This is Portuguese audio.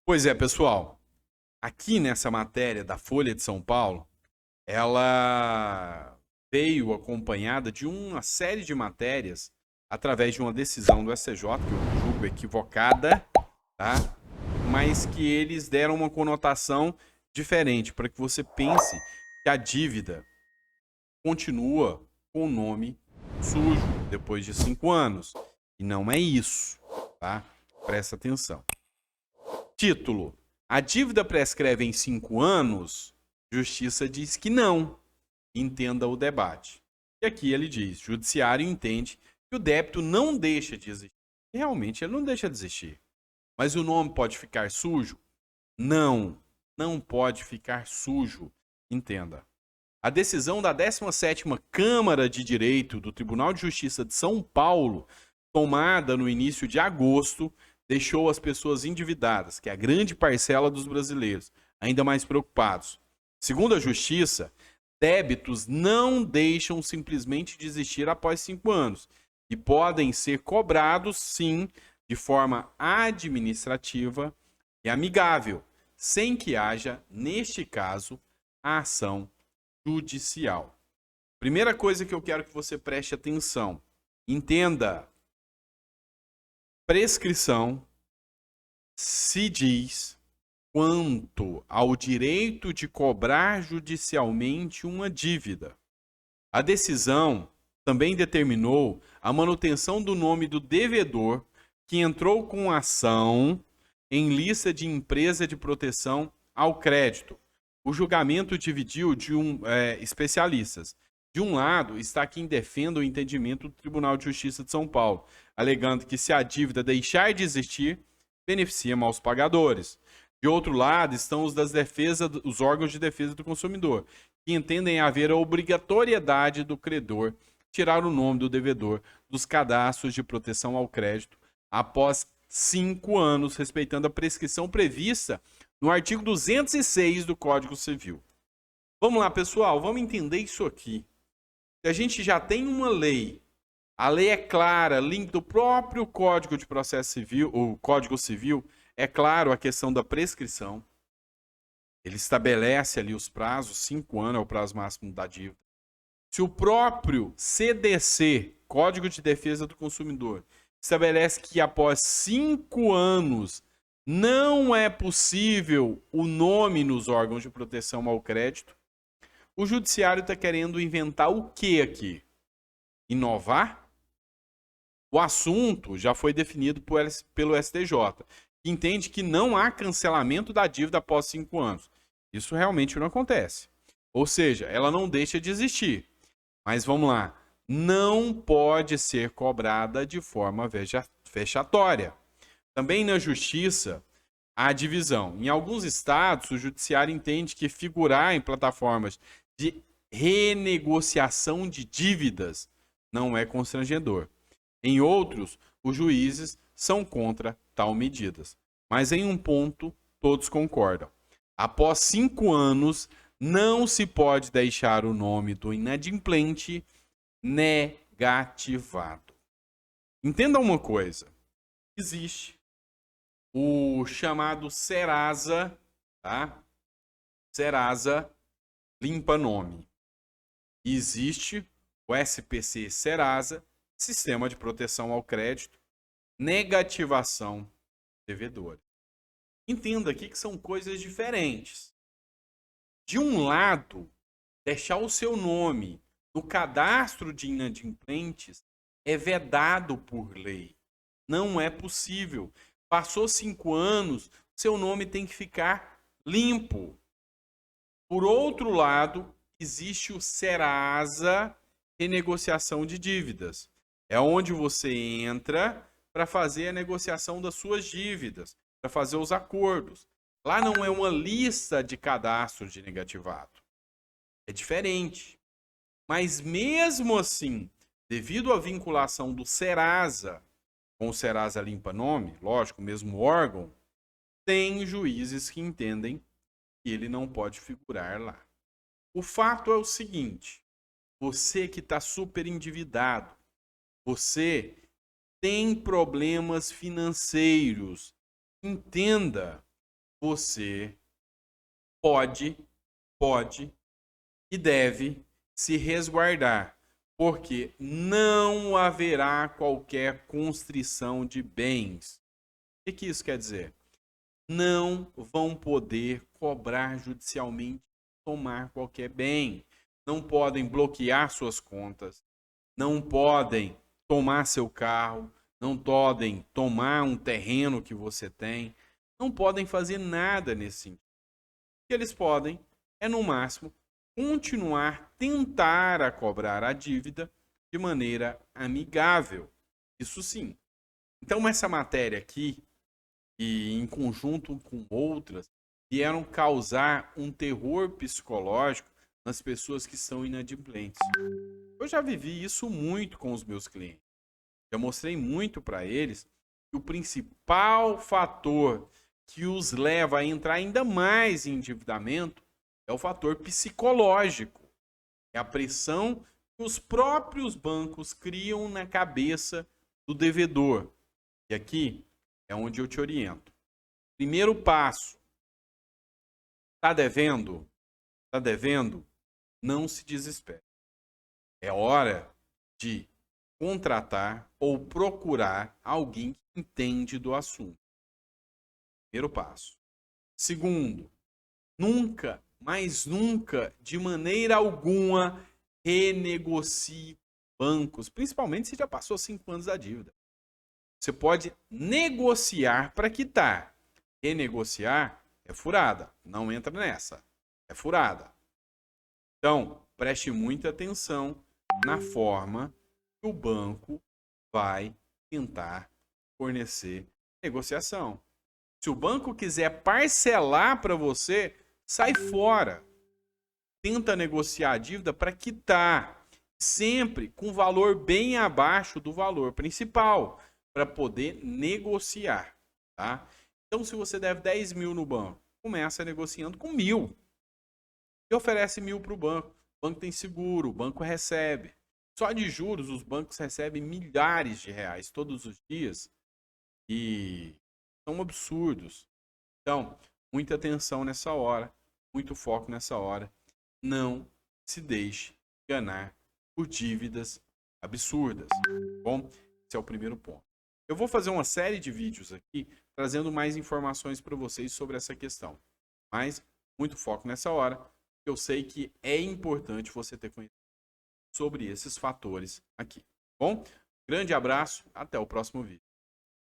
Pois é, pessoal. Aqui nessa matéria da Folha de São Paulo, ela veio acompanhada de uma série de matérias através de uma decisão do STJ, que eu julgo equivocada, tá? Mas que eles deram uma conotação diferente, para que você pense que a dívida continua com o nome sujo depois de 5 anos. E não é isso, tá? Presta atenção. Título: a dívida prescreve em 5 anos? Justiça diz que não. Entenda o debate. E aqui ele diz: judiciário entende que o débito não deixa de existir. Realmente ele não deixa de existir. Mas o nome pode ficar sujo? Não, não pode ficar sujo. Entenda. A decisão da 17ª Câmara de Direito do Tribunal de Justiça de São Paulo, tomada no início de agosto, deixou as pessoas endividadas, que é a grande parcela dos brasileiros, ainda mais preocupados. Segundo a Justiça, débitos não deixam simplesmente de existir após 5 anos e podem ser cobrados, sim, de forma administrativa e amigável, sem que haja, neste caso, a ação judicial. Primeira coisa que eu quero que você preste atenção: entenda, prescrição se diz quanto ao direito de cobrar judicialmente uma dívida. A decisão também determinou a manutenção do nome do devedor que entrou com ação em lista de empresa de proteção ao crédito. O julgamento dividiu especialistas. De um lado, está quem defende o entendimento do Tribunal de Justiça de São Paulo, alegando que se a dívida deixar de existir, beneficia maus pagadores. De outro lado, estão os órgãos de defesa do consumidor, que entendem haver a obrigatoriedade do credor tirar o nome do devedor dos cadastros de proteção ao crédito após 5 anos, respeitando a prescrição prevista no artigo 206 do Código Civil. Vamos lá, pessoal, vamos entender isso aqui. A gente já tem uma lei. A lei é clara, link do próprio Código de Processo Civil, o Código Civil, é claro a questão da prescrição. Ele estabelece ali os prazos, 5 anos é o prazo máximo da dívida. Se o próprio CDC, Código de Defesa do Consumidor, estabelece que após 5 anos não é possível o nome nos órgãos de proteção ao crédito, o judiciário está querendo inventar o que aqui? Inovar? O assunto já foi definido pelo STJ, que entende que não há cancelamento da dívida após 5 anos. Isso realmente não acontece. Ou seja, ela não deixa de existir. Mas vamos lá, não pode ser cobrada de forma vexatória. Também na justiça, há divisão. Em alguns estados, o judiciário entende que figurar em plataformas de renegociação de dívidas não é constrangedor. Em outros, os juízes são contra tal medidas. Mas em um ponto, todos concordam. Após 5 anos, não se pode deixar o nome do inadimplente negativado. Entenda uma coisa. Existe o chamado Serasa, tá? Serasa limpa nome. Existe o SPC Serasa, Sistema de Proteção ao Crédito, negativação devedora. Entenda aqui que são coisas diferentes. De um lado, deixar o seu nome no cadastro de inadimplentes é vedado por lei. Não é possível. Passou 5 anos, seu nome tem que ficar limpo. Por outro lado, existe o Serasa renegociação de dívidas. É onde você entra para fazer a negociação das suas dívidas, para fazer os acordos. Lá não é uma lista de cadastro de negativado. É diferente. Mas mesmo assim, devido à vinculação do Serasa com o Serasa Limpa Nome, lógico, o mesmo órgão, tem juízes que entendem que ele não pode figurar lá. O fato é o seguinte: você que está super endividado, você tem problemas financeiros, entenda você pode e deve se resguardar, porque não haverá qualquer constrição de bens. O que isso quer dizer? Não vão poder cobrar judicialmente, tomar qualquer bem. Não podem bloquear suas contas, não podem tomar seu carro, não podem tomar um terreno que você tem, não podem fazer nada nesse sentido. O que eles podem é, no máximo, continuar, tentar a cobrar a dívida de maneira amigável. Isso sim. Então, essa matéria aqui, e em conjunto com outras, vieram causar um terror psicológico nas pessoas que são inadimplentes. Eu já vivi isso muito com os meus clientes. Já mostrei muito para eles que o principal fator que os leva a entrar ainda mais em endividamento é o fator psicológico. É a pressão que os próprios bancos criam na cabeça do devedor. E aqui é onde eu te oriento. Primeiro passo. Está devendo? Está devendo? Não se desespere. É hora de contratar ou procurar alguém que entende do assunto. Primeiro passo. Segundo, nunca, mas nunca, de maneira alguma, renegocie bancos, principalmente se já passou 5 anos da dívida. Você pode negociar para quitar. Renegociar é furada. Não entra nessa. É furada. Então, preste muita atenção na forma que o banco vai tentar fornecer negociação. Se o banco quiser parcelar para você, sai fora. Tenta negociar a dívida para quitar, sempre com valor bem abaixo do valor principal, para poder negociar, tá? Então, se você deve 10 mil no banco, começa negociando com 1.000 e oferece 1.000 para o banco. O banco tem seguro, o banco recebe. Só de juros, os bancos recebem milhares de reais todos os dias e são absurdos. Então, muita atenção nessa hora, muito foco nessa hora. Não se deixe enganar por dívidas absurdas. Bom, esse é o primeiro ponto. Eu vou fazer uma série de vídeos aqui trazendo mais informações para vocês sobre essa questão. Mas muito foco nessa hora. Eu sei que é importante você ter conhecimento sobre esses fatores aqui. Bom, grande abraço, até o próximo vídeo.